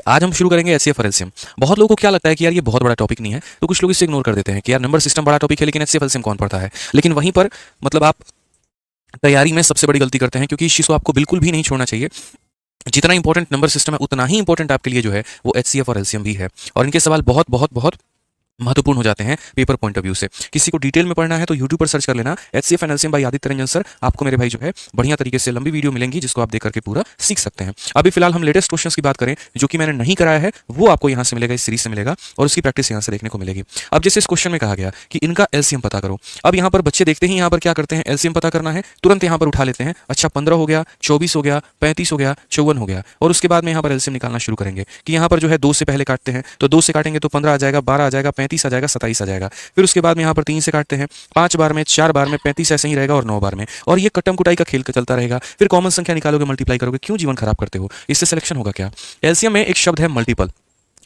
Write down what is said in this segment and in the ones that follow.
आज हम शुरू करेंगे एचसीएफ और एलसीएम। बहुत लोगों को क्या लगता है कि यार ये बहुत बड़ा टॉपिक नहीं है, तो कुछ लोग इसे इग्नोर कर देते हैं कि यार नंबर सिस्टम बड़ा टॉपिक है लेकिन एचसीएफ एलसीएम कौन पढ़ता है। लेकिन वहीं पर मतलब आप तैयारी में सबसे बड़ी गलती करते हैं, क्योंकि इस चीज़ को आपको बिल्कुल भी नहीं छोड़ना चाहिए। जितना इंपॉर्टेंट नंबर सिस्टम है उतना ही इंपॉर्टेंट आपके लिए जो है वो एचसीएफ और एलसीएम भी है, और इनके सवाल बहुत बहुत बहुत महत्वपूर्ण हो जाते हैं पेपर पॉइंट ऑफ व्यू से। किसी को डिटेल में पढ़ना है तो यूट्यूब पर सर्च कर लेना HCF and LCM bye Aditya Ranjan sir. आपको मेरे भाई जो है बढ़िया तरीके से लंबी वीडियो मिलेंगी जिसको आप देख करके पूरा सीख सकते हैं। अभी फिलहाल हम लेटेस्ट क्वेश्चंस की बात करें जो कि मैंने नहीं कराया है, वो आपको यहाँ से मिलेगा, इस सीरीज से मिलेगा, और उसकी प्रैक्टिस यहाँ से देखने को मिलेगी। अब जैसे इस क्वेश्चन में कहा गया कि इनका एलसीएम पता करो। अब यहाँ पर बच्चे देखते ही यहाँ पर क्या करते हैं, एलसीएम पता करना है, तुरंत यहाँ पर उठा लेते हैं। अच्छा 15 हो गया, 24 हो गया, 35 हो गया, 54 हो गया, और उसके बाद में यहाँ पर एलसीएम निकालना शुरू करेंगे कि यहाँ पर जो है 2 से पहले काटते हैं, तो 2 से काटेंगे तो 15 आ जाएगा, 12 आ जाएगा, 35 आ जाएगा, 27 जाएगा। फिर उसके बाद में यहाँ पर 3 से काटते हैं, 5 बार में, 4 बार में, 35 ऐसे ही रहेगा, और 9 बार में, और ये कट्टम कुटाई का खेल चलता रहेगा। फिर कॉमन संख्या निकालोगे, मल्टीप्लाई करोगे। क्यों जीवन खराब करते हो? इससे सिलेक्शन होगा क्या? एलसीएम में एक शब्द है मल्टीपल,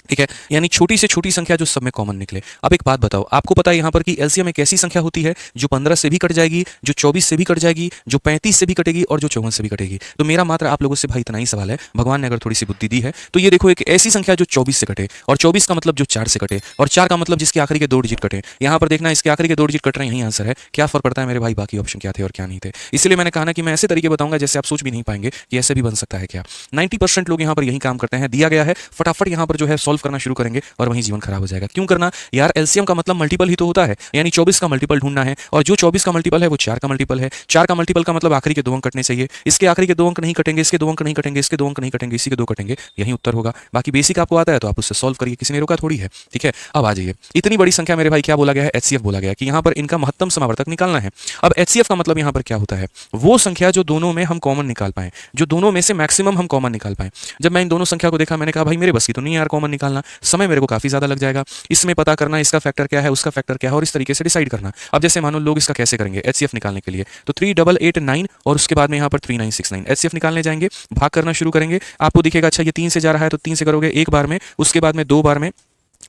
ठीक है, यानी छोटी से छोटी संख्या जो सब में कॉमन निकले। अब एक बात बताओ, आपको पता है यहाँ पर कि एलसीएम एक ऐसी संख्या होती है जो 15 से भी कट जाएगी, जो 24 से भी कट जाएगी, जो 35 से भी कटेगी, और जो 54 से भी कटेगी। तो मेरा मात्र आप लोगों से भाई इतना ही सवाल है, भगवान ने अगर थोड़ी सी बुद्धि दी है तो ये देखो, एक ऐसी संख्या जो 24 से कटे, और 24 का मतलब जो 4 से कटे, और 4 का मतलब जिसके आखिरी के 2 डिजिट कटे। यहाँ पर देखना, इसके आखिरी के 2 डिजिट कट रहे हैं, यही आंसर है। क्या फर्क पड़ता है मेरे भाई बाकी ऑप्शन क्या थे और क्या नहीं थे? इसलिए मैंने कहा ना कि मैं ऐसे तरीके बताऊंगा जैसे आप सोच भी नहीं पाएंगे कि ऐसे भी बन सकता है क्या। 90% लोग यहाँ पर यही काम करते हैं, दिया गया है फटाफट यहाँ पर जो है सॉल्व करना शुरू करेंगे और वहीं जीवन खराब हो जाएगा। क्यों करना यार? एलसीएम का मतलब मल्टीपल ही तो होता है, यानी 24 का मल्टीपल ढूंढना है, और जो 24 का मल्टीपल है वो 4 का मल्टीपल है। 4 का मल्टीपल का मतलब आखिरी के 2 अंक कटने चाहिए। इसके आखिरी के 2 अंक नहीं कटेंगे, इसके 2 अंक नहीं कटेंगे, इसके 2 अंक नहीं कटेंगे, इसी के 2 कटेंगे, यही उत्तर होगा। बाकी बेसिक आपको आता है तो आप उससे सॉल्व करिए, किसी ने रोका थोड़ी है, ठीक है। अब आ जाइए, इतनी बड़ी संख्या मेरे भाई क्या बोला गया है? एचसीएफ बोला गया कि यहाँ पर इनका महत्तम समावर्तक निकालना है। अब एचसीएफ का मतलब यहाँ पर क्या होता है? वो संख्या जो दोनों में हम कॉमन निकाल पाए, जो दोनों में से मैक्सिमम हम कॉमन निकाल पाए। जब मैं इन दोनों संख्या को देखा, मैंने कहा भाई मेरे बस की तो नहीं यार कॉमन निकालना, समय मेरे को काफी ज्यादा लग जाएगा। इसमें पता करना इसका फैक्टर क्या है, उसका फैक्टर क्या है, और इस तरीके से डिसाइड करना। अब जैसे मानो लोग इसका कैसे करेंगे एचसीएफ निकालने के लिए, तो 3889 और उसके बाद में यहाँ पर 3969 एचसीएफ निकालने जाएंगे, भाग करना शुरू करेंगे। आपको दिखेगा अच्छा ये 3 से जा रहा है तो 3 से करोगे एक बार में, उसके बाद में 2 बार में,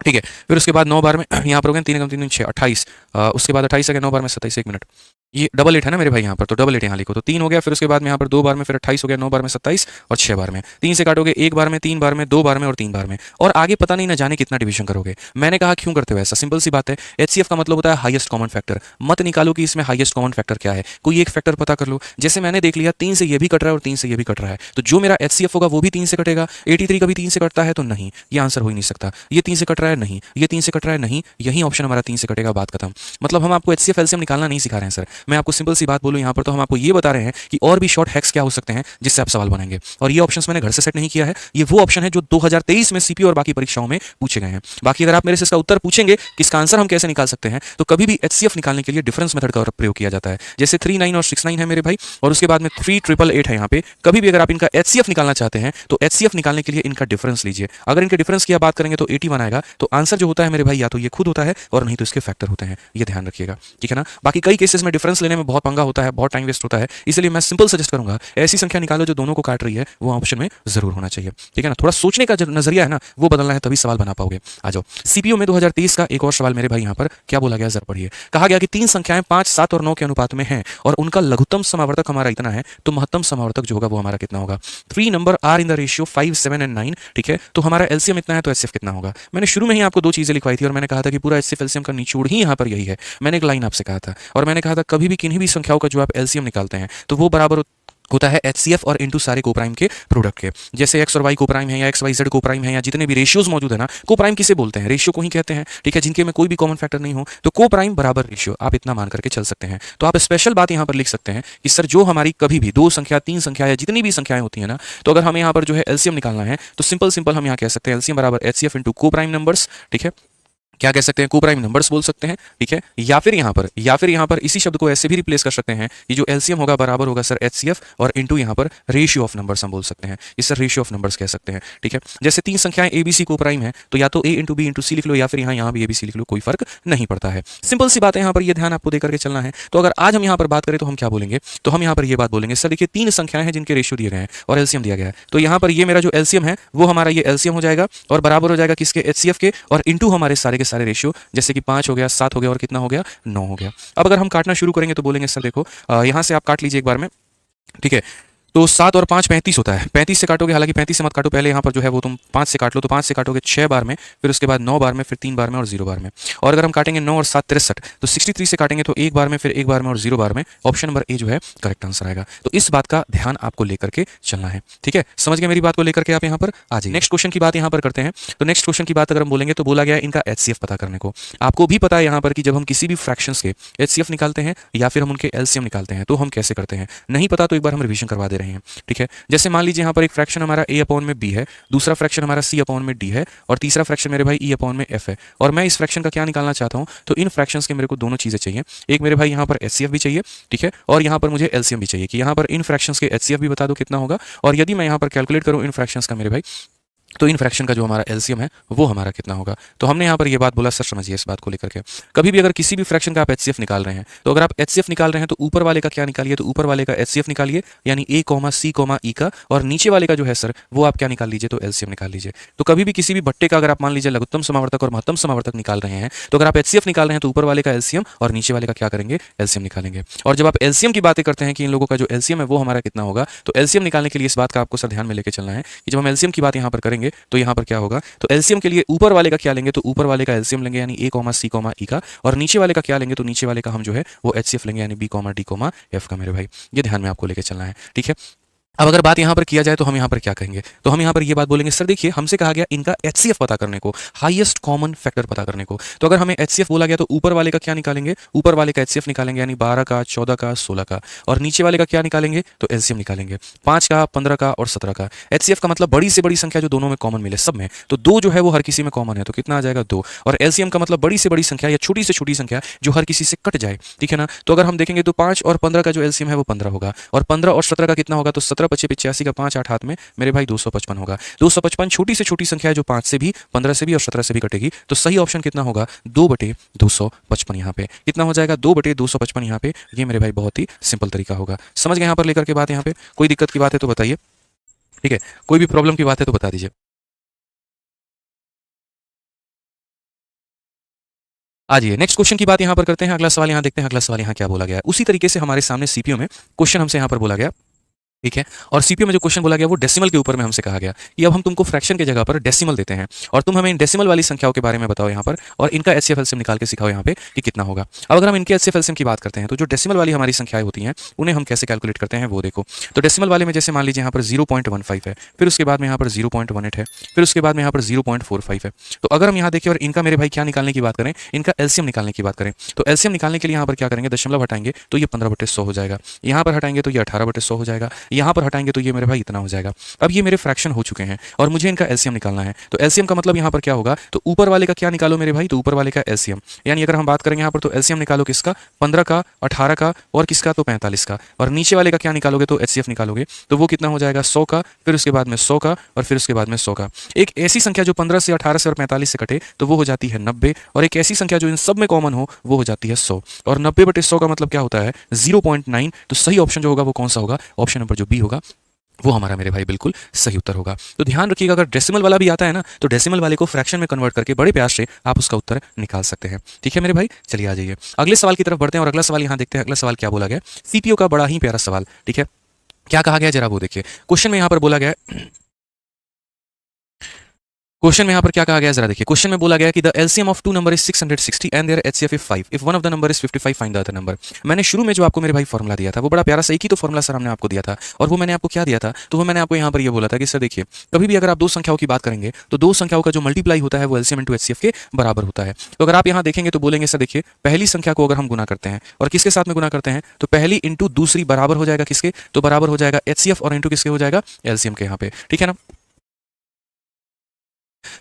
ठीक है, फिर उसके बाद 9 बार में यहाँ पर हो गए 3 कम 3 6 28, उसके बाद 28 आ गया, 9 बार में 27, 1 मिनट, ये डबल 8 है ना मेरे भाई यहाँ पर, तो डबल 8 यहाँ लिखो, तो 3 हो गया, फिर उसके बाद में यहाँ पर 2 बार में, फिर 28 हो गया, 9 बार में 27, और 6 बार में। 3 से काटोगे 1 बार में, 3 बार में, 2 बार में, और 3 बार में, और आगे पता नहीं ना जाने कितना डिवीजन करोगे। मैंने कहा क्यों करते हो ऐसा? सिंपल सी बात है, एचसीएफ का मतलब होता है हाईएस्ट कॉमन फैक्टर। मत निकालो कि इसमें हाईएस्ट कॉमन फैक्टर क्या है, कोई एक फैक्टर पता कर लो। जैसे मैंने देख लिया 3 से ये भी कट रहा है और 3 से ये भी कट रहा है, तो जो मेरा एचसीएफ होगा वो भी 3 से कटेगा। 83 का भी 3 से कटता है तो नहीं, ये आंसर हो ही नहीं सकता। ये 3 से कट रहा है, नहीं, ये 3 से कट रहा है, नहीं, यही ऑप्शन हमारा 3 से कटेगा, बात खत्म। मतलब हम आपको एचसीएफ एलसीएम निकालना नहीं सिखा रहे हैं सर, मैं आपको सिंपल सी बात बोलूं यहाँ पर, तो हम आपको ये बता रहे हैं कि और भी शॉर्ट हैक्स क्या हो सकते हैं जिससे आप सवाल बनाएंगे। और ये ऑप्शंस मैंने घर से सेट नहीं किया है, ये वो ऑप्शन है जो 2023 में सीपीयू और बाकी परीक्षाओं में पूछे गए हैं। बाकी अगर आप मेरे से इसका उत्तर पूछेंगे कि इसका आंसर हम कैसे निकाल सकते हैं, तो कभी भी एचसीएफ निकालने के लिए डिफरेंस मेथड का प्रयोग किया जाता है। जैसे 39 और 69 है मेरे भाई, और उसके बाद में 3888 है यहाँ पे। कभी भी अगर आप इनका एचसीएफ निकालना चाहते हैं तो एचसीएफ निकालने के लिए इनका डिफरेंस लीजिए। अगर इनके डिफरेंस की बात करेंगे तो 81 आएगा, तो आंसर जो होता है मेरे भाई या तो ये खुद होता है और नहीं तो इसके फैक्टर होते हैं, ये ध्यान रखिएगा, ठीक है ना। बाकी कई केसेस में डिफरेंस लेने में बहुत पंगा होता है, बहुत टाइम वेस्ट होता है, इसलिए मैं सिंपल सजेस्ट करूंगा ऐसी संख्या निकालो जो दोनों को काट रही है, वो ऑप्शन में जरूर होना चाहिए, ठीक है ना। थोड़ा सोचने का जो नजरिया है ना वो बदलना है, तभी सवाल बना पाओगे। आ जाओ, सीपीयू में 2023 का एक और सवाल मेरे भाई यहाँ पर क्या बोला गया जरा पढ़िए। कहा गया कि 3 संख्याएं 5, 7 और 9 के अनुपात में हैं और उनका लघुत्तम समावर्तक हमारा इतना है, तो महत्तम समावर्तक जो होगा वो हमारा कितना होगा। 3 number are in the ratio 5, 7 and 9, ठीक है, तो हमारा एलसीएम इतना है, तो एचसीएफ कितना होगा। मैंने शुरू में ही आपको 2 चीजें लिखवाई थी और मैंने कहा था कि पूरा एचसीएफ एलसीएम का निचोड़ ही यहाँ पर यही है। मैंने एक लाइन आपसे कहा था, और मैंने कहा था कभी भी किन्हीं भी संख्याओं का जो आप एलसीएम निकालते हैं तो वो बराबर होता है एचसीएफ और इनटू सारे कोप्राइम के प्रोडक्ट के। जैसे एक्स और वाई कोप्राइम है या एक्स वाई जेड कोप्राइम है, या जितने भी रेशियोज मौजूद है ना, कोप्राइम किसे बोलते हैं? रेशियो को ही कहते हैं, ठीक है, जिनके में कोई भी कॉमन फैक्टर नहीं हो, तो कोप्राइम बराबर रेशियो, आप इतना मान करके चल सकते हैं। तो आप स्पेशल बात यहाँ पर लिख सकते हैं कि सर जो हमारी कभी भी 2 संख्या, 3 संख्या या जितनी भी संख्याएं होती है ना, तो अगर हमें यहाँ पर जो है एलसीएम निकालना है तो सिंपल हम यहाँ कह सकते हैं एलसीएम बराबर एचसीएफ इनटू कोप्राइम नंबर्स, ठीक है, क्या कह सकते हैं, कोप्राइम नंबर्स बोल सकते हैं, ठीक है। या फिर यहाँ पर इसी शब्द को ऐसे भी रिप्लेस कर सकते हैं कि जो एलसीएम होगा बराबर होगा सर एचसीएफ और इनटू यहाँ पर रेशियो ऑफ नंबर्स हम बोल सकते हैं, इस सर रेशियो ऑफ नंबर्स कह सकते हैं, ठीक है। जैसे 3 संख्याएं एबीसी कोप्राइम है तो या तो ए इंटू बी इंटू सी लिख लो, या फिर यहाँ भी एबीसी लिख लो, कोई फर्क नहीं पड़ता है। सिंपल सी बात है, यहाँ पर ये ध्यान आपको देकर के चलना है। तो अगर आज हम यहाँ पर बात करें तो हम क्या बोलेंगे, तो हम यहाँ पर ये बात बोलेंगे सर देखिए 3 संख्याएं हैं जिनके रेशियो दिए गए हैं और एलसीएम दिया गया है, तो यहाँ पर ये मेरा जो एलसीएम है वो हमारा ये एलसीएम हो जाएगा और बराबर हो जाएगा किसके, एचसीएफ के, और इंटू हमारे सारे के सारे रेशियो, जैसे कि 5 हो गया, 7 हो गया, और कितना हो गया, 9 हो गया। अब अगर हम काटना शुरू करेंगे तो बोलेंगे सर देखो यहाँ से आप काट लीजिए एक बार में, ठीक है। तो 7 और 5 35 होता है। 35 से काटोगे, हालांकि 35 से मत काटो, पहले यहाँ पर जो है वो तुम 5 से काट लो। तो 5 से काटोगे 6 बार में, फिर उसके बाद 9 बार में, फिर 3 बार में और 0 बार में। और अगर हम काटेंगे 9 और 7 63, तो 63 से काटेंगे तो 1 बार में, फिर 1 बार में और 0 बार में। ऑप्शन नंबर ए जो है करेक्ट आंसर आएगा। तो इस बात का ध्यान आपको लेकर के चलना है, ठीक है। समझ गए मेरी बात को लेकर के आप यहाँ पर आ जाइए। नेक्स्ट क्वेश्चन की बात यहाँ पर करते हैं। तो नेक्स्ट क्वेश्चन की बात अगर हम बोलेंगे तो बोला गया है इनका एचसीएफ पता करने को। आपको भी पता है यहाँ पर कि जब हम किसी भी फ्रैक्शंस के एचसीएफ निकालते हैं या फिर हम उनके एलसीएम निकालते हैं तो हम कैसे करते हैं। नहीं पता तो एक बार हम रिवीजन करवा दे रहे हैं, ठीक है। जैसे मान लीजिए यहाँ पर एक फ्रैक्शन हमारा ए अपॉन में बी है, दूसरा फ्रैक्शन हमारा सी अपॉन में डी है और तीसरा फ्रैक्शन मेरे भाई ई अपॉन में एफ है। और मैं इस फ्रैक्शन का क्या निकालना चाहता हूँ, तो इन फ्रैक्शंस के मेरे को दोनों चीजें चाहिए। एक मेरे भाई यहाँ पर एचसीएफ भी चाहिए, ठीक है, और यहाँ पर मुझे एलसीएम भी चाहिए कि यहाँ पर इन फ्रैक्शंस के एचसीएफ भी बता दो कितना होगा। और यदि मैं यहाँ पर कैलकुलेट करूँ इन फ्रैक्शंस का मेरे भाई, तो इन फ्रैक्शन का जो हमारा एलसीएम है वो हमारा कितना होगा। तो हमने यहाँ पर ये बात बोला, सर समझिए इस बात को लेकर के। कभी भी अगर किसी भी फ्रैक्शन का आप एचसीएफ निकाल रहे हैं, तो अगर आप एचसीएफ निकाल रहे हैं तो ऊपर वाले का क्या निकालिए, तो ऊपर वाले का एचसीएफ निकालिए, यानी ए कॉमा सी कॉमा ई का, और नीचे वाले का जो है सर वो आप क्या निकाल लीजिए, तो एलसीएम निकाल लीजिए। तो कभी भी किसी भी भट्टे का अगर आप मान लीजिए लघुत्तम समावर्तक और महत्तम समावर्तक निकाल रहे हैं, तो अगर आप एचसीएफ निकाल रहे हैं तो ऊपर वाले का एलसीएम और नीचे वाले का क्या करेंगे, एलसीएम निकालेंगे। और जब आप एलसीएम की बातें करते हैं कि इन लोगों का जो एलसीएम है वो हमारा कितना होगा, तो एलसीएम निकालने के लिए इस बात का आपको सर ध्यान में लेकर चलना है कि जब हम एलसीएम की बात यहाँ पर करेंगे तो यहाँ पर क्या होगा, तो एलसीएम के लिए ऊपर वाले का क्या लेंगे, तो ऊपर वाले का एलसीएम लेंगे यानी ए कॉमा सी कॉमा ई का, और नीचे वाले का क्या लेंगे, तो नीचे वाले का हम जो है वो एचसीएफ लेंगे यानी B comma D comma F का मेरे भाई। ये ध्यान में आपको लेके चलना है, ठीक है। अब अगर बात यहाँ पर किया जाए तो हम यहाँ पर क्या कहेंगे, तो हम यहाँ पर ये बात बोलेंगे, सर देखिए हमसे कहा गया इनका एचसीएफ पता करने को, हाईएस्ट कॉमन फैक्टर पता करने को। तो अगर हमें एचसीएफ बोला गया तो ऊपर वाले का क्या निकालेंगे, ऊपर वाले का एचसीएफ निकालेंगे यानी 12 का, 14 का, 16 का, और नीचे वाले का क्या निकालेंगे, तो एलसीएम निकालेंगे 5 का, 15 का और 17 का। एचसीएफ का मतलब बड़ी से बड़ी संख्या जो दोनों में कॉमन मिले, सब में, तो 2 जो है वो हर किसी में कॉमन है, तो कितना आ जाएगा 2। और एलसीएम का मतलब बड़ी से बड़ी संख्या या छोटी से छोटी संख्या जो हर किसी से कट जाए, ठीक है ना। तो अगर हम देखेंगे तो 5 और 15 का जो एलसीएम है वो 15 होगा, और 15 और 17 का कितना होगा, तो 17 × 5 = 85 का 5 8 हाथ में मेरे भाई 255 होगा। 255 छोटी से छोटी संख्या है जो 5 से भी, 15 से भी और 17 से भी कटेगी। तो सही ऑप्शन कितना होगा, 2/255। यहाँ पे कितना हो जाएगा, 2/255 यहाँ पे। ये मेरे भाई बहुत ही सिंपल तरीका होगा। समझ गए यहाँ पर लेकर के बात। यहाँ पे कोई दिक्कत की बात है तो बताइए, ठीक है, कोई भी प्रॉब्लम की बात है तो बता दीजिए। आइए नेक्स्ट क्वेश्चन की बात यहाँ पर करते हैं। अगला सवाल यहाँ देखते हैं, अगला सवाल यहाँ क्या बोला गया है। उसी तरीके से हमारे सामने सीपीयू में क्वेश्चन हमसे यहाँ पर बोला गया, ठीक है। और सीपीयू में जो क्वेश्चन बोला गया वो डेसिमल के ऊपर में हमसे कहा गया कि अब हम तुमको फ्रैक्शन की जगह पर डेसिमल देते हैं और तुम हमें इन डेसिमल वाली संख्याओं के बारे में बताओ यहाँ पर, और इनका एचसीएफ एलसीएम निकाल के सिखाओ यहाँ पे कि कितना होगा। अब अगर हम इनके एचसीएफ एलसीएम की बात करते हैं तो जो डेसिमल वाली हमारी संख्याएं होती हैं उन्हें हम कैसे कैलकुलेट करते हैं वो देखो। तो डेसिमल वाले में जैसे मान लीजिए यहाँ पर 0.15 है, फिर उसके बाद में यहाँ पर 0.18 है, फिर उसके बाद में यहाँ पर 0.45 है। तो अगर हम यहाँ देखें और इनका मेरे भाई क्या निकालने की बात करें, इनका एलसीएम निकालने की बात करें, तो एलसीएम निकालने के लिए यहाँ पर क्या करेंगे, दशमलव हटाएंगे तो ये 15/100 हो जाएगा, यहाँ पर हटाएंगे तो ये 18/100 हो जाएगा, यहाँ पर हटाएंगे तो ये मेरे भाई इतना हो जाएगा। अब ये मेरे फ्रैक्शन हो चुके हैं और मुझे इनका एलसीएम निकालना है। तो एलसीएम का मतलब यहाँ पर क्या होगा, तो ऊपर वाले का क्या निकालो मेरे भाई, तो ऊपर वाले का एलसीएम, यानी अगर हम बात करेंगे यहाँ पर तो एलसीएम निकालो किसका, 15 का, 18 का और किसका, तो 45 का। और नीचे वाले का क्या निकालोगे, तो एचसीएफ निकालोगे तो वो कितना हो जाएगा, 100 का, फिर उसके बाद में 100 का और फिर उसके बाद में 100 का। एक ऐसी संख्या जो 15 से, 18 से और 45 से कटे तो वो हो जाती है 90, और एक ऐसी संख्या जो इन सब में कॉमन हो वो हो जाती है 100। और 90/100 का मतलब क्या होता है, 0.9। तो सही ऑप्शन जो होगा वो कौन सा होगा, ऑप्शन नंबर जो बी होगा वो हमारा मेरे भाई बिल्कुल सही उत्तर होगा। तो ध्यान रखिएगा अगर डेसिमल वाला भी आता है ना तो डेसिमल वाले को फ्रैक्शन में कन्वर्ट करके बड़े प्यार से आप उसका उत्तर निकाल सकते हैं, ठीक है मेरे भाई। चलिए आ जाइए अगले सवाल की तरफ बढ़ते हैं और अगला सवाल यहाँ देखते हैं। अगला सवाल क्या बोला गया, सीपीयू का बड़ा ही प्यारा सवाल, ठीक है। क्या कहा गया जरा वो देखिए। क्वेश्चन में यहाँ पर बोला गया, क्वेश्चन में यहाँ पर क्या कहा गया जरा देखिए। क्वेश्चन में बोला गया कि the LCM of two number is 660 and their HCF is 5 if one of the number is 55 find the other number. मैंने शुरू में जो आपको मेरे भाई फॉर्मुला दिया था वो बड़ा प्यारा सा, एक ही तो फॉर्मुला सर हमने आपको दिया था, और वो मैंने आपको क्या दिया था, तो वो मैंने आपको यहाँ पर ये बोला था कि सर देखिए कभी भी अगर आप दो संख्याओं की बात करेंगे तो दो संख्याओं का जो मल्टीप्लाई होता है वो एलसीएम इंटू एचसीएफ के बराबर होता है। तो अगर आप यहाँ देखेंगे तो बोलेंगे सर देखिए पहली संख्या को अगर हम गुना करते हैं और किसके साथ में गुना करते हैं, तो पहली इंटू दूसरी बराबर हो जाएगा किसके, तो बराबर हो जाएगा एचसीएफ, और इंटू किसके हो जाएगा, एलसीएम के यहाँ पे, ठीक है ना।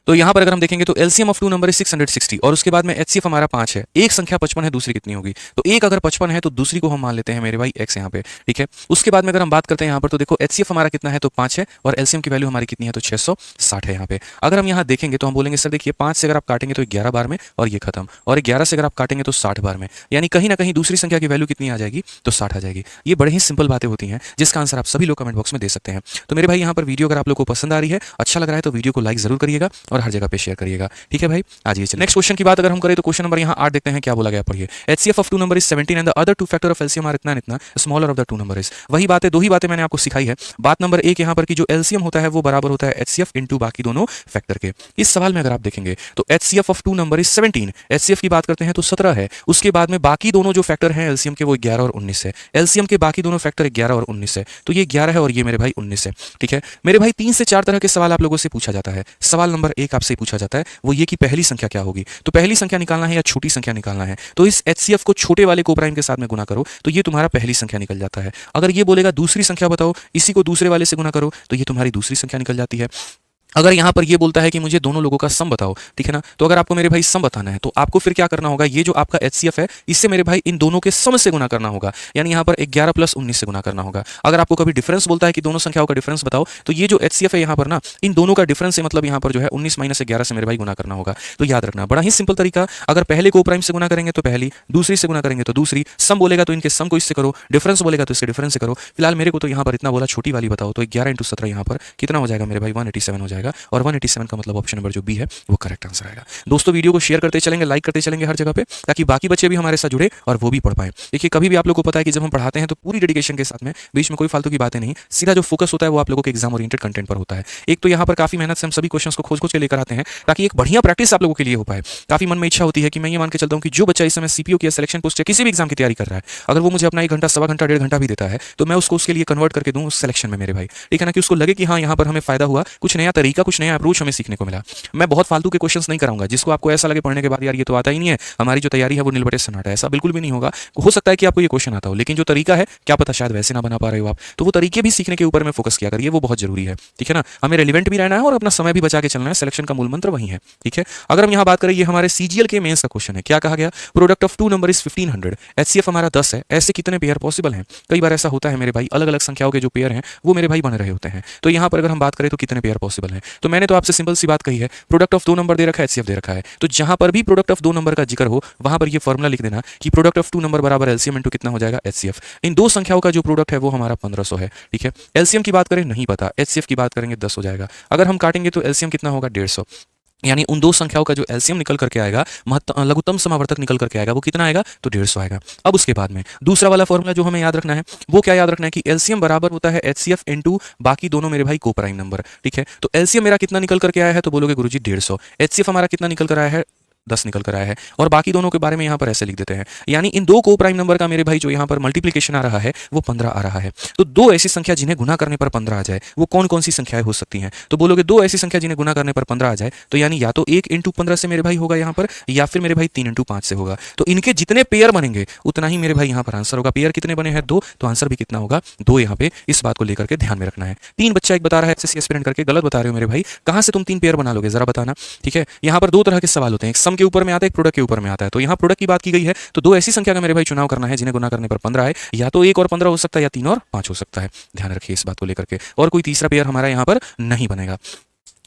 तो यहां पर अगर हम देखेंगे तो LCM of two number is 660 और उसके बाद में एचसीएफ हमारा 5 है, एक संख्या 55 है, दूसरी कितनी होगी, तो एक अगर 55 है तो दूसरी को हम मान लेते हैं मेरे भाई x यहाँ पे, ठीक है। उसके बाद में अगर हम बात करते हैं यहाँ पर तो देखो एचसीएफ हमारा कितना है, तो 5 है, और एलसीएम की वैल्यू हमारी कितनी है, तो 660 है यहाँ पे। अगर हम यहाँ देखेंगे तो हम बोलेंगे सर देखिए 5 से अगर आप काटेंगे तो 11 बार में और ये खत्म, और 11 से अगर आप काटेंगे तो 60 बार में, यानी कहीं ना कहीं दूसरी संख्या की वैल्यू कितनी आ जाएगी, तो 60 आ जाएगी। ये बड़े ही सिंपल बातें होती हैं जिसका आंसर आप सभी लोग कमेंट बॉक्स में दे सकते हैं। तो मेरे भाई यहाँ पर वीडियो अगर आप लोग को पसंद आ रही है, अच्छा लग रहा है तो वीडियो को लाइक जरूर करिएगा, और हर जगह पे शेयर करिएगा। ठीक है भाई, आज ये नेक्स्ट क्वेश्चन की बात अगर हम करें तो क्वेश्चन नंबर यहाँ 8 देखते हैं क्या बोला गया, पढ़िए। HCF of two number is 17 and the other two factor of LCM are इतना इतना, smaller of the two number is. वही बात है, दो ही बातें मैंने आपको सिखाई है। बात नंबर एक यहाँ पर कि जो LCM होता है वो बराबर होता है HCF इनटू बाकी दोनों फैक्टर के। इस सवाल में अगर आप देखेंगे तो HCF of two number is 17, HCF की बात करते हैं तो 17 है, उसके बाद में बाकी दोनों जो फैक्टर हैं LCM के वो 11 और 19 है। LCM के बाकी दोनों फैक्टर 11 और 19 है, तो ये 11 है और ये मेरे भाई 19 है। ठीक है मेरे भाई, 3 से 4 तरह के सवाल आप लोगों से पूछा जाता है। सवाल नंबर 1 आपसे पूछा जाता है वो ये कि पहली संख्या क्या होगी, तो पहली संख्या निकालना है या छोटी संख्या निकालना है, तो इस HCF को छोटे वाले कोप्राइम के साथ में गुना करो तो ये तुम्हारा पहली संख्या निकल जाता है। अगर ये बोलेगा दूसरी संख्या बताओ, इसी को दूसरे वाले से गुना करो तो ये तुम्हारी दूसरी संख्या निकल जाती है। अगर यहाँ पर ये बोलता है कि मुझे दोनों लोगों का सम बताओ, ठीक है ना, तो अगर आपको मेरे भाई सम बताना है तो आपको फिर क्या करना होगा, ये जो आपका HCF है इससे मेरे भाई इन दोनों के सम से गुना करना होगा, यानी यहाँ पर 11 प्लस 19 से गुना करना होगा। अगर आपको कभी डिफरेंस बोलता है कि दोनों संख्याओं का डिफरेंस बताओ, तो ये जो HCF है यहाँ पर ना, इन दोनों का डिफरेंस है, मतलब यहाँ पर जो है 19 माइनस 11 से मेरे भाई गुना करना होगा। तो याद रखना, बड़ा ही सिंपल तरीका। अगर पहले को प्राइम से गुना करेंगे तो पहली, दूसरी से गुना करेंगे तो दूसरी, सम बोलेगा तो इनके सम को इससे करो, डिफरेंस बोलेगा तो इससे डिफरेंस से करो। फिलहाल मेरे को तो यहाँ पर इतना बोला, छोटी वाली बताओ, तो 11 × 17 यहाँ पर कितना हो जाएगा मेरे भाई, 187 हो जाएगा, और 187 का मतलब ऑप्शन नंबर जो बी है वो करेक्ट आंसर आएगा। दोस्तों वीडियो को शेयर करते चलेंगे, लाइक करते चलेंगे हर जगह पे, ताकि बाकी बच्चे भी हमारे साथ जुड़े और वो भी पढ़ पाए। देखिए कभी भी आप लोगों को पता है कि जब हम पढ़ाते हैं तो पूरी डेडिकेशन के साथ में, बीच में कोई फालतू की बातें नहीं, सीधा जो फोकस होता है वो आप लोगों के एग्जाम ओरिएंटेड कंटेंट पर होता है। एक तो यहाँ पर काफी मेहनत से हम सभी क्वेश्चंस को खोज खोज के लेकर आते हैं ताकि एक बढ़िया प्रैक्टिस आप लोगों के लिए हो पाए। काफी मन में इच्छा होती है कि मैं ये मान के चलता हूँ कि जो बच्चा इस समय सीपीओ की सिलेक्शन पोस्ट या किसी भी एग्जाम की तैयारी कर रहा है, अगर वो मुझे अपना 1 घंटा, सवा घंटा, 1.5 घंटा भी देता है तो मैं उसको उसके लिए कन्वर्ट करके दूँ उस सिलेक्शन में मेरे भाई। ठीक है ना, कि उसको लगे कि हाँ यहाँ पर हमें फायदा हुआ, कुछ नया तरीका, कुछ नया अप्रोच हमें सीखने को मिला। मैं बहुत फालतू के क्वेश्चंस नहीं कराऊंगा जिसको आपको ऐसा लगे पढ़ने के बाद यार ये तो आता ही नहीं है, हमारी जो तैयारी है वो नीलबटे सन्नाटा है। ऐसा बिल्कुल भी नहीं होगा। हो सकता है कि आपको ये क्वेश्चन आता हो, लेकिन जो तरीका है क्या पता शायद वैसे ना बना पा रहे हो आप, तो वो तरीके भी सीखने के ऊपर में फोकस किया करिए, वो बहुत जरूरी है। ठीक है ना, हमें रेलिवेंट भी रहना है और अपना समय भी बचा के चलना है। सिलेक्शन का मूल मंत्र वही है। ठीक है, अगर हम यहाँ बात करें, ये हमारे CGL के मेंस का क्वेश्चन है। क्या कहा गया, product of two number is 1500, HCF हमारा 10 है, ऐसे कितने पेयर पॉसिबल हैं। कई बार ऐसा होता है मेरे भाई, अलग अलग संख्याओं के जो पेयर हैं वो मेरे भाई बन रहे होते हैं। तो यहाँ पर अगर हम बात करें तो कितने पेयर पॉसिबल हैं, तो मैंने तो आपसे सिंपल सी बात कही है, प्रोडक्ट ऑफ 2 नंबर दे रखा है, HCF दे रखा है, तो जहां पर भी प्रोडक्ट ऑफ 2 नंबर का जिक्र हो वहां पर ये फॉर्मूला लिख देना कि प्रोडक्ट ऑफ 2 नंबर बराबर LCM इनटू कितना हो जाएगा, HCF। इन दो संख्याओं का जो प्रोडक्ट है वो हमारा 1500 है। ठीक है, LCM की बात करें नहीं पता, HCF की बात करेंगे 10 हो जाएगा। अगर हम काटेंगे तो LCM कितना होगा, 150, यानी उन दो संख्याओं का जो LCM निकल करके आएगा, लघुत्तम समावर्तक निकल करके आएगा, वो कितना आएगा, तो 150 आएगा। अब उसके बाद में दूसरा वाला फॉर्मूला जो हमें याद रखना है वो क्या याद रखना है कि LCM बराबर होता है HCF इनटू बाकी दोनों मेरे भाई को प्राइम नंबर। ठीक है, तो LCM मेरा कितना निकल करके आया है, तो बोलोगे गुरुजी 150, HCF हमारा कितना निकल कर आया है, 10 निकल कर आया है, और बाकी दोनों के बारे में यहाँ पर ऐसे लिख देते हैं, यानी इन दो को प्राइम नंबर का मेरे भाई जो यहाँ पर मल्टीप्लिकेशन आ रहा है वो 15 आ रहा है। तो दो ऐसी संख्या जिन्हें गुना करने पर 15 आ जाए वो कौन कौन सी संख्याएं हो सकती हैं, तो बोलोगे दो ऐसी संख्या जिन्हें गुना करने पर 15 आ जाए, तो यानी या तो 1 × 15 से मेरे भाई होगा यहाँ पर, या फिर मेरे भाई 3 × 5 से होगा। तो इनके जितने पेयर बनेंगे उतना ही मेरे भाई यहाँ पर आंसर होगा। पेयर कितने बने हैं, 2, तो आंसर भी कितना होगा, 2। यहाँ पे इस बात को लेकर के ध्यान में रखना है। 3 बच्चा एक बता रहा है SSC एस्पिरेंट करके, गलत बता रहे हो मेरे भाई, कहां से तुम 3 पेयर बना लोगे जरा बताना। ठीक है, यहाँ पर 2 तरह के सवाल होते हैं, एक सम के ऊपर में आता है, एक प्रोडक्ट के ऊपर में आता है। तो यहाँ प्रोडक्ट की बात की गई है, तो दो ऐसी संख्या का मेरे भाई चुनाव करना है जिन्हें गुना करने पर 15 है, या तो 1 और 15 हो सकता है, या 3 और 5 हो सकता है। ध्यान रखिए इस बात को लेकर के, और कोई तीसरा पेयर हमारा यहाँ पर नहीं बनेगा।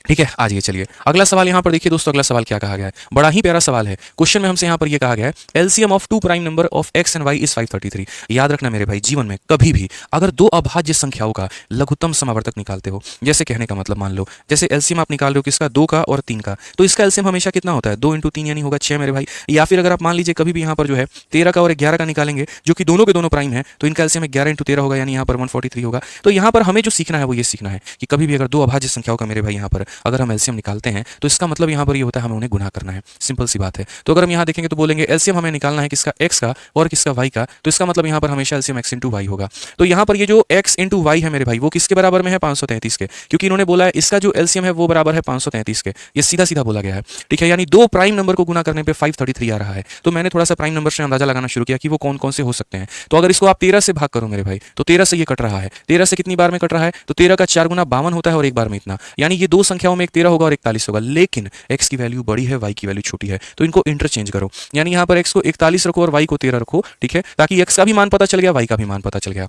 ठीक है, आज ये चलिए अगला सवाल यहाँ पर देखिए दोस्तों, अगला सवाल क्या कहा गया है, बड़ा ही प्यारा सवाल है। क्वेश्चन में हमसे यहाँ पर ये कहा गया है, LCM of 2 prime number of x and y is 533। याद रखना मेरे भाई, जीवन में कभी भी अगर दो अभाज्य संख्याओं का लघुत्तम समावर्तक निकालते हो, जैसे कहने का मतलब मान लो जैसे LCM आप निकाल रहे हो किसका, 2 का और 3 का, तो इसका LCM हमेशा कितना होता है, 2 × 3 यानी होगा 6 मेरे भाई। या फिर अगर आप मान लीजिए कभी भी यहाँ पर जो है 13 का और 11 का निकालेंगे, जो कि दोनों के दोनों प्राइम है, तो इनका LCM 11 × 13 होगा, यानी यहाँ पर 143 होगा। तो यहाँ पर हमें जो सीखना है वो ये सीखना है कि कभी भी अगर दो अभाज्य संख्याओं का मेरे भाई यहाँ पर अगर हम LCM निकालते हैं तो इसका मतलब यहाँ पर ये होता है हमें उन्हें गुना करना है। सिंपल सी बात है। तो अगर हम यहाँ देखेंगे तो बोलेंगे LCM हमें निकालना है किसका, x का और किसका, y का, तो इसका मतलब यहाँ पर हमेशा LCM x × y होगा। तो यहाँ पर ये जो x × y है मेरे भाई वो किसके बराबर में है, 533 के, क्योंकि इन्होंने बोला है इसका जो LCM है वो बराबर है 533 के। ये सीधा सीधा बोला गया है। ठीक है, यानी दो प्राइम नंबर को गुना करने पे 533 आ रहा है। तो मैंने थोड़ा सा प्राइम नंबर से अंदाजा लगाना शुरू किया कि वो कौन कौन से हो सकते हैं। तो अगर इसको आप 13 से भाग करो मेरे भाई, तो 13 से ये कट रहा है, 13 से कितनी बार में कट रहा है, तो 13 का 4 गुना 52 होता है और एक बार में इतना, यानी ये दो संख्याओं में एक 13 होगा और 41 होगा। लेकिन x की वैल्यू बड़ी है, y की वैल्यू छोटी है, तो इनको इंटरचेंज करो, यानी यहाँ पर x को 41 रखो और y को 13 रखो। ठीक है, ताकि x का भी मान पता चल गया, y का भी मान पता चल गया।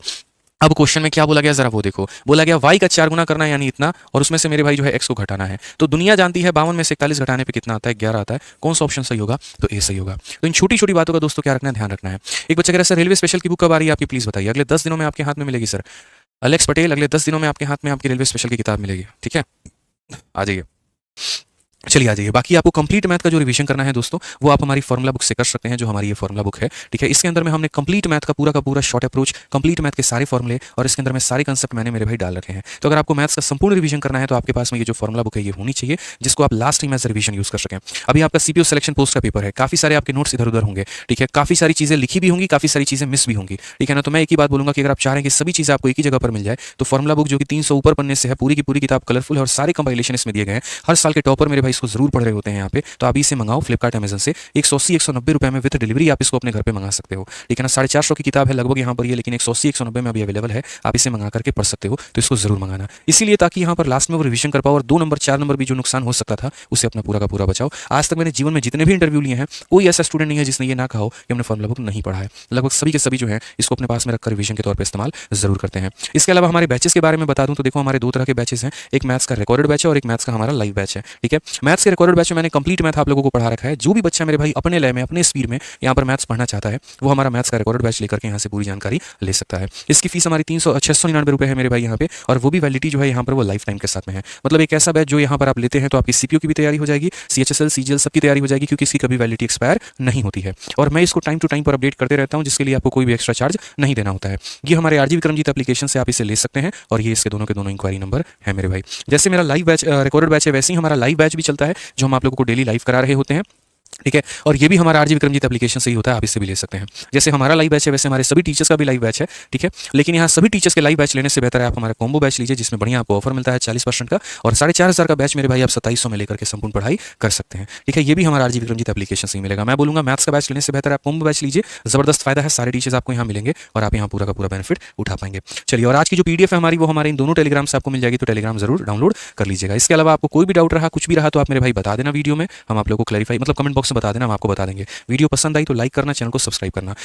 अब क्वेश्चन में क्या बोला गया जरा वो देखो, बोला गया y का 4 गुना करना है यानी इतना, और उसमें से मेरे भाई जो है x को घटाना है। तो दुनिया जानती है 52 में से 41 घटाने पे कितना आता है, 11 आता है। कौन सा ऑप्शन सही होगा, तो ए सही होगा। तो इन छोटी छोटी बातों का दोस्तों क्या रखना है, ध्यान रखना है। एक बच्चा कह रहा है सर रेलवे स्पेशल की बुक कब आ रही है आपकी, प्लीज बताइए। अगले 10 दिनों में आपके हाथ में मिलेगी सर। अलेक्स पटेल, अगले 10 दिनों में आपके हाथ में आपकी रेलवे स्पेशल की किताब मिलेगी। ठीक है, आ जाइए। चलिए आ जाइए। बाकी आपको कंप्लीट मैथ का जो रिवीजन करना है दोस्तों, वो आप हमारी फॉर्मूला बुक से कर सकते हैं, जो हमारी ये फॉर्मूला बुक है, ठीक है। इसके अंदर में हमने कंप्लीट मैथ का पूरा शॉर्ट अप्रोच, कंप्लीट मैथ के सारे फॉर्मुले और इसके अंदर में सारे कंसेप्ट मैंने मेरे भाई डाल रखे हैं। तो अगर आपको मैथ्स का संपूर्ण रिवीजन करना है तो आपके पास में ये जो फॉर्मूला बुक है ये होनी चाहिए, जिसको आप last time as revision use कर सकें। अभी आपका सीपीयू सिलेक्शन पोस्ट का पेपर है, काफी सारे आपके नोट्स इधर उधर होंगे, ठीक है। काफी सारी चीजें लिखी भी होंगी, काफी सारी चीजें मिस भी होंगी, ठीक है ना। तो मैं एक ही बात बोलूंगा कि अगर आप चाह रहे हैं कि सभी चीजें आपको एक ही जगह पर मिल जाए, तो फॉर्मूला बुक जो कि 300 ऊपर पन्ने से है, पूरी की पूरी किताब कलरफुल है और सारे कंपाइलेशन इसमें दिए गए हैं। हर साल के टॉपर मेरे भाई इसको जरूर पढ़ रहे होते हैं यहाँ पे। तो आप इसे मंगाओ फ्लिपकार्ट अमेजन से, 180-190 रुपए में विद डिलीवरी आप इसको अपने घर पे मंगा सकते हो, ठीक है ना। 450 की किताब है लगभग यहाँ पर ये, लेकिन 180-190 में अभी अवेलेबल है, आप इसे मंगा करके पढ़ सकते हो। तो इसको जरूर मंगाना, इसीलिए ताकि यहाँ पर लास्ट में वो रिवीजन कर पाओ और 2 नंबर 4 नंबर भी जो नुकसान हो सकता था उसे अपना पूरा का पूरा बचाओ। आज तक मैंने जीवन में जितने भी इंटरव्यू लिए हैं, कोई ऐसा स्टूडेंट नहीं है जिसने ये ना कहा हो कि हमने फॉर्मूला बुक नहीं पढ़ा है। लगभग सभी के सभी जो है इसको अपने पास में रखकर रिवीजन के तौर पर इस्तेमाल जरूर करते हैं। इसके अलावा हमारे बैचेस के बारे में बता दूं तो देखो, हमारे 2 तरह के बैचेस हैं, एक मैथ्स का रिकॉर्डेड बैच है और एक मैथ्स का हमारा लाइव बैच है, ठीक है। मैथ्स के रिकॉर्डेड बैच में मैंने कंप्लीट मैथ आप लोगों को पढ़ा रखा है। जो भी बच्चा मेरे भाई अपने लय में, अपने स्पीड में यहाँ पर मैथ्स पढ़ना चाहता है, वो हमारा मैथ्स का रिकॉर्डेड बैच लेकर के यहाँ से पूरी जानकारी ले सकता है। इसकी फीस हमारी 699 रुपए है मेरे भाई यहाँ पे, और वो भी वैलिडिटी जो है यहाँ पर वो लाइफ टाइम के साथ में है। मतलब एक ऐसा बैच जो यहाँ पर आप लेते हैं तो आपकी सीपीयू की भी तैयारी हो जाएगी, सीएचएसएल सीजीएल सबकी तैयारी हो जाएगी, क्योंकि इसकी कभी वैलिडिटी एक्सपायर नहीं होती है। और मैं इसको टाइम टू टाइम पर अपडेट करते रहता हूँ, जिसके लिए आपको कोई भी एक्स्ट्रा चार्ज नहीं देना होता है। ये हमारे आरजी विक्रमजीत एप्लीकेशन से आप इसे ले सकते हैं, और ये इसके दोनों के दोनों इंक्वायरी नंबर है मेरे भाई। जैसे मेरा लाइव बैच रिकॉर्डेड बैच है, वैसे ही हमारा लाइव बैच भी चलता है, जो हम आप लोगों को डेली लाइव करा रहे होते हैं, ठीक है। और ये भी हमारा आरजी विक्रमजीत एप्लीकेशन से ही होता है, आप इससे भी ले सकते हैं। जैसे हमारा लाइव बैच है, वैसे हमारे सभी टीचर्स का भी लाइव बैच है, ठीक है। लेकिन यहाँ सभी टीचर्स के लाइव बैच लेने से बेहतर है आप हमारा कॉम्बो बैच लीजिए, जिसमें बढ़िया आपको ऑफर मिलता है 40% का, और 4500 का बैच मेरे भाई आप 2700 में लेकर के संपूर्ण पढ़ाई कर सकते हैं, ठीक है। ये भी हमारा आरजी विक्रमजीत एप्लीकेशन से ही मिलेगा। मैं बोलूंगा मैथ्स का बैच लेने से बेहतर आप कॉम्बो बैच लीजिए, जबरदस्त फायदा है, सारे टीचर्स आपको यहाँ मिलेंगे और आप यहाँ पूरा का पूरा बेनिफिट उठा पाएंगे। चलिए, और आज की जो पीडीएफ है हमारी, वो हमारे इन दोनों टेलीग्राम से आपको मिल जाएगी, तो टेलीग्राम जरूर डाउनलोड कर लीजिएगा। इसके अलावा आपको कोई भी डाउट रहा, कुछ भी रहा, तो आप मेरे भाई बता देना वीडियो में, हम आप लोगों को क्लैरिफाई मतलब कमेंट बॉक्स में बता देना, हम आपको बता देंगे। वीडियो पसंद आई तो लाइक करना, चैनल को सब्सक्राइब करना।